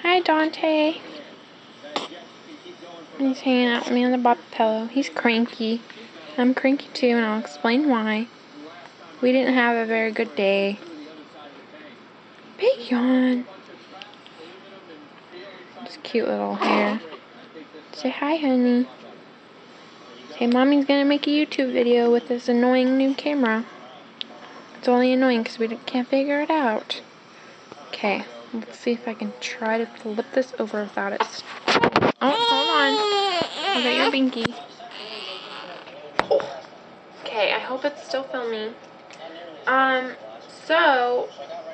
Hi, Dante. He's hanging out with me on the bobby pillow. He's cranky. I'm cranky too, and I'll explain why. We didn't have a very good day. Big yawn. It's cute little hair. Say hi, honey. Say, Mommy's gonna make a YouTube video with this annoying new camera. It's only annoying because we can't figure it out. Okay, let's see if I can try to flip this over without it. Oh, hold on. I'll get your binky. Oh. Okay, I hope it's still filming. So,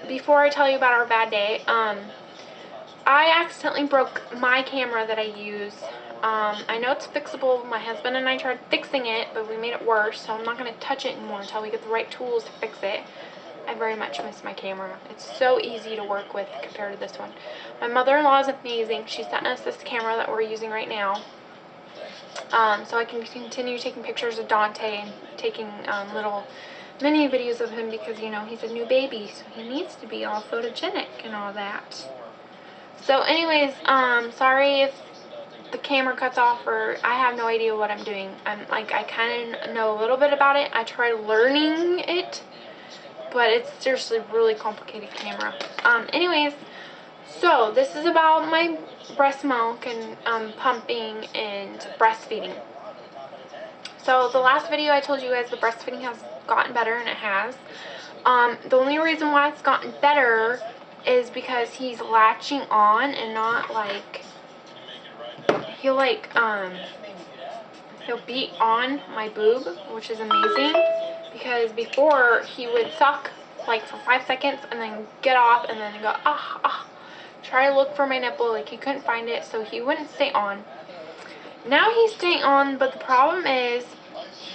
before I tell you about our bad day, I accidentally broke my camera that I use. I know it's fixable. My husband and I tried fixing it, but we made it worse, so I'm not going to touch it anymore until we get the right tools to fix it. I very much miss my camera. It's so easy to work with compared to this one. My mother-in-law is amazing. She sent us this camera that we're using right now. So I can continue taking pictures of Dante and taking little mini videos of him because, you know, he's a new baby, so he needs to be all photogenic and all that. So anyways, sorry if the camera cuts off or I have no idea what I'm doing. I kind of know a little bit about it. I tried learning it, but it's seriously really complicated camera. Anyways, so this is about my breast milk and pumping and breastfeeding. So the last video I told you guys the breastfeeding has gotten better, and it has. The only reason why it's gotten better is because he's latching on and not like, he'll beat on my boob, which is amazing, because before he would suck like for 5 seconds and then get off and then go try to look for my nipple, like he couldn't find it, so he wouldn't stay on. Now he's staying on, but the problem is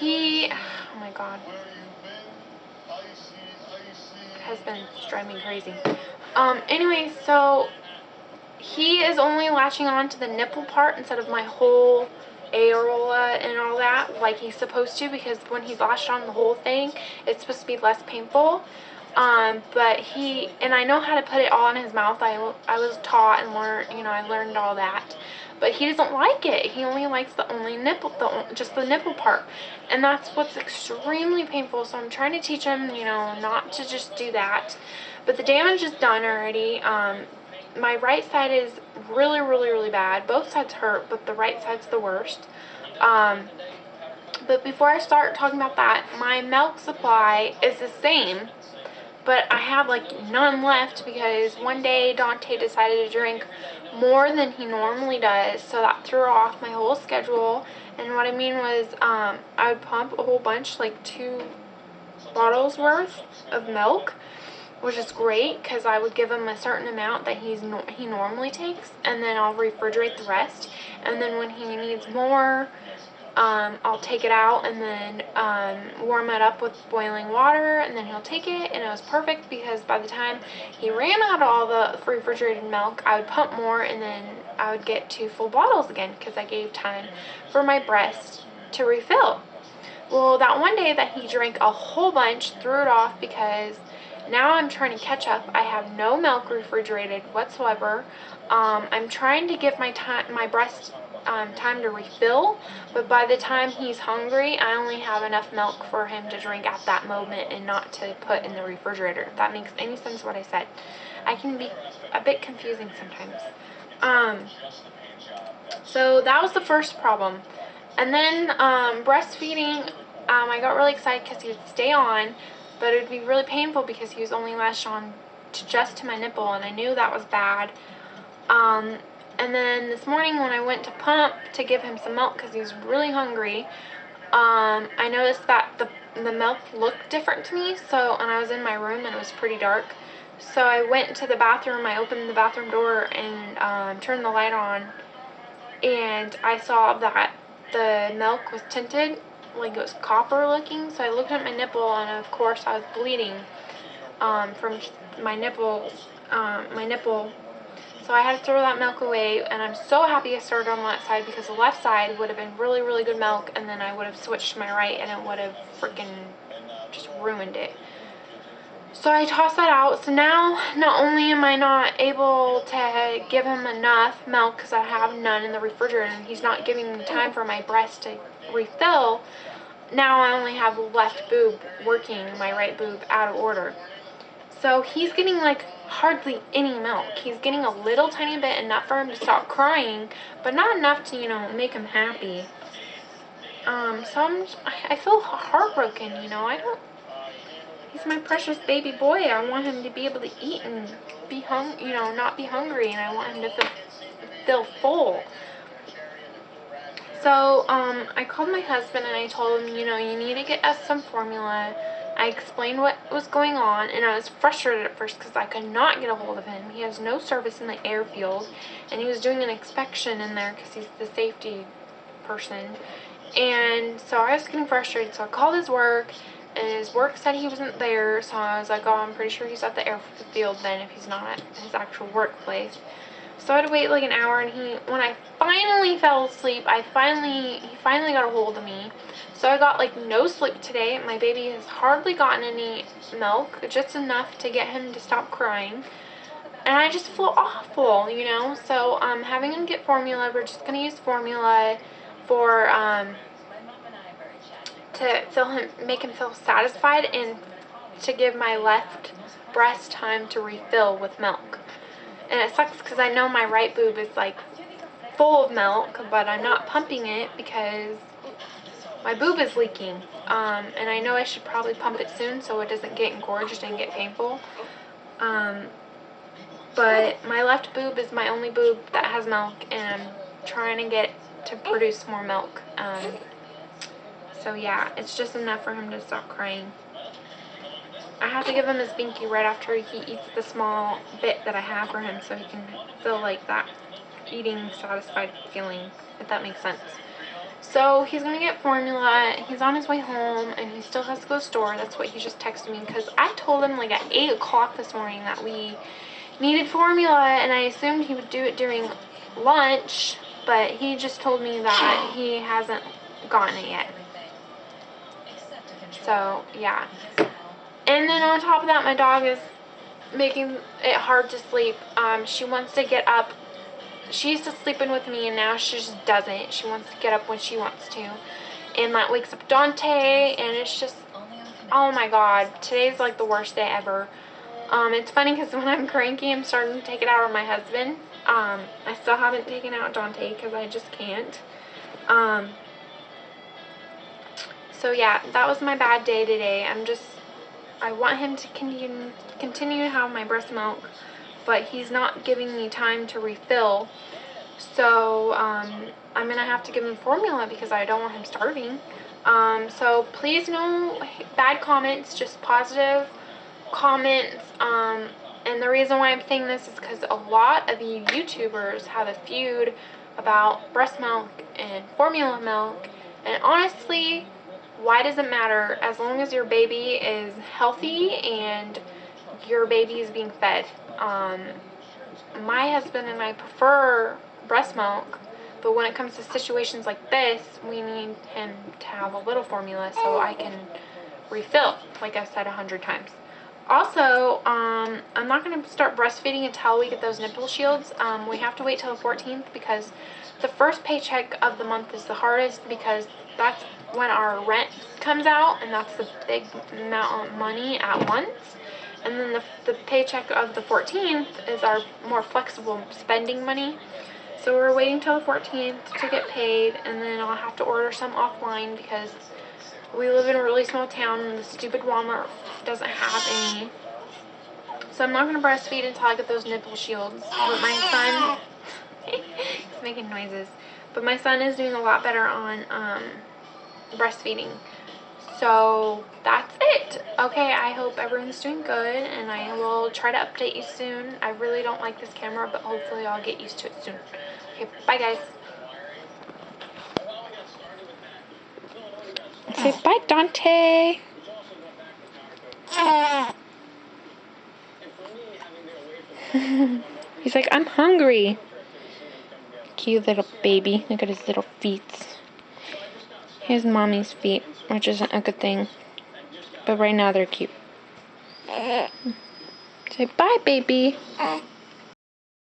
oh my god, has been driving me crazy. Anyway, so he is only latching on to the nipple part instead of my whole areola and all that like he's supposed to, because when he's latched on the whole thing, it's supposed to be less painful. But I know how to put it all in his mouth. I was taught and learned, you know, I learned all that. But he doesn't like it. He only likes just the nipple part. And that's what's extremely painful. So I'm trying to teach him, you know, not to just do that. But the damage is done already. My right side is really, really, really bad. Both sides hurt, but the right side's the worst. But before I start talking about that, my milk supply is the same, but I have like none left because one day Dante decided to drink more than he normally does, so that threw off my whole schedule. And what I mean was, I would pump a whole bunch, like 2 bottles worth of milk, which is great because I would give him a certain amount that he normally takes, and then I'll refrigerate the rest. And then when he needs more, I'll take it out and then warm it up with boiling water, and then he'll take it. And it was perfect because by the time he ran out of all the refrigerated milk, I would pump more, and then I would get 2 full bottles again because I gave time for my breast to refill. Well, that one day that he drank a whole bunch, threw it off because now I'm trying to catch up. I have no milk refrigerated whatsoever. I'm trying to give my breast time to refill, but by the time he's hungry, I only have enough milk for him to drink at that moment and not to put in the refrigerator. If that makes any sense what I said. I can be a bit confusing sometimes. So that was the first problem. And then breastfeeding, I got really excited because he would stay on, but it would be really painful because he was only latched on just to my nipple, and I knew that was bad. And then this morning when I went to pump to give him some milk because he was really hungry, I noticed that the milk looked different to me. And I was in my room and it was pretty dark. So I went to the bathroom, I opened the bathroom door and turned the light on, and I saw that the milk was tinted, like it was copper looking. So I looked at my nipple, and of course I was bleeding from my nipple. So I had to throw that milk away, and I'm so happy I started on that side because the left side would have been really, really good milk, and then I would have switched to my right and it would have freaking just ruined it. So I tossed that out. So now, not only am I not able to give him enough milk because I have none in the refrigerator and he's not giving me time for my breast to refill, now I only have left boob working, my right boob out of order. So he's getting like hardly any milk. He's getting a little tiny bit, enough for him to stop crying, but not enough to, make him happy. So I feel heartbroken, he's my precious baby boy. I want him to be able to eat and be not be hungry, and I want him to feel full. So, I called my husband and I told him, you need to get us some formula. I explained what was going on, and I was frustrated at first because I could not get a hold of him. He has no service in the airfield, and he was doing an inspection in there because he's the safety person. And so I was getting frustrated, so I called his work, and his work said he wasn't there, so I was like, oh, I'm pretty sure he's at the airfield then if he's not at his actual workplace. So I had to wait like an hour, and when I finally fell asleep, he finally got a hold of me. So I got like no sleep today. My baby has hardly gotten any milk, just enough to get him to stop crying. And I just feel awful, So having him get formula. We're just gonna use formula for to make him feel satisfied and to give my left breast time to refill with milk. And it sucks because I know my right boob is like full of milk, but I'm not pumping it because my boob is leaking. And I know I should probably pump it soon so it doesn't get engorged and get painful. But my left boob is my only boob that has milk, and I'm trying to get to produce more milk. So yeah, it's just enough for him to stop crying. I have to give him his binky right after he eats the small bit that I have for him so he can feel like that eating satisfied feeling, if that makes sense. So he's going to get formula. He's on his way home, and he still has to go to the store. That's what he just texted me, because I told him like at 8 o'clock this morning that we needed formula, and I assumed he would do it during lunch, but he just told me that he hasn't gotten it yet. So yeah. And then on top of that, my dog is making it hard to sleep. She wants to get up. She used to sleep in with me, and now she just doesn't. She wants to get up when she wants to. And that wakes up Dante, and it's just, oh my god. Today's like the worst day ever. It's funny because when I'm cranky, I'm starting to take it out on my husband. I still haven't taken out Dante because I just can't. So yeah, that was my bad day today. I want him to continue to have my breast milk, but he's not giving me time to refill. So I'm going to have to give him formula because I don't want him starving. So please, no bad comments, just positive comments. And the reason why I'm saying this is because a lot of you YouTubers have a feud about breast milk and formula milk. And honestly, why does it matter as long as your baby is healthy and your baby is being fed? My husband and I prefer breast milk, but when it comes to situations like this, we need him to have a little formula so I can refill, like I've said 100 times. Also, I'm not going to start breastfeeding until we get those nipple shields. We have to wait till the 14th because the first paycheck of the month is the hardest because that's when our rent comes out, and that's the big amount of money at once. And then the paycheck of the 14th is our more flexible spending money. So we're waiting till the 14th to get paid, and then I'll have to order some offline because we live in a really small town and the stupid Walmart doesn't have any. So I'm not going to breastfeed until I get those nipple shields. But my son, he's making noises. But my son is doing a lot better on breastfeeding. So that's it. Okay, I hope everyone's doing good, and I will try to update you soon. I really don't like this camera, but hopefully I'll get used to it soon. Okay, bye guys. Say bye, Dante. He's like, I'm hungry. Cute little baby. Look at his little feet. Here's mommy's feet, which isn't a good thing. But right now they're cute. Say bye, baby.